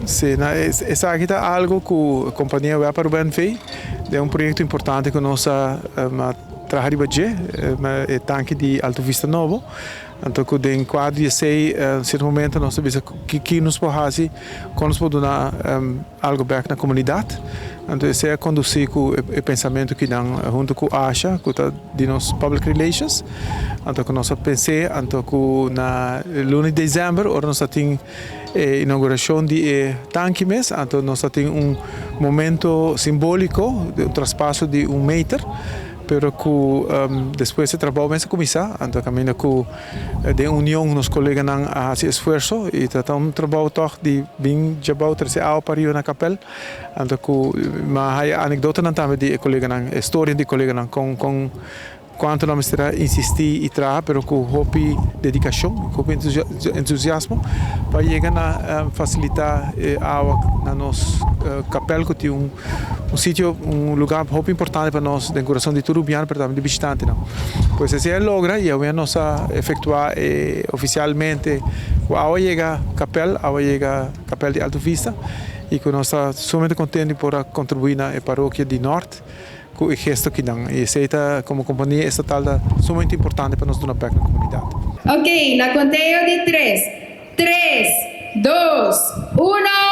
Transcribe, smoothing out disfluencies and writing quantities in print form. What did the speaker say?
Sim, essa aqui é algo que a companhia Web Urban fez. É um projeto importante que nós trabalhamos é tanque de Alto Vista Novo. Então, em quadro de sei, em certo momento, nós sabemos que nos pode fazer, quando nos pode dar algo back na comunidade. Então, esse é conduzir com o pensamento que nós, junto com a ASHA, que está de nos Public Relations. Então, que nós pensamos, então, que na lunes de dezembro, nós temos inauguração de tanque mês. Então, nós temos momento simbólico, traspasso de 1 metro. Pero que depois se trabalha bem a começar, então caminha com de união nos colegas não a esse esforço e tratamos trabalho toch de bem já bom terceiro ao pariu na capela, então que mas a anedota não também de colega não história de colega não com quanto nós será insistir e trabalhar, pero com hobby dedicação, com entusiasmo para chegar a facilitar a na nosso capela que tem sítio, lugar muito importante para nós, de coração de turubiano, para também de visitante, não. Pois se logra e agora nós efetuar oficialmente ao chegar capela de Alto Vista e que nós estamos sumamente contentes por contribuir na paróquia de Norte com o gesto que dão. E aceita como companhia estatal sumamente importante para nós do NAPEC na comunidade. Ok, na conteio de 3. 3, 2, 1.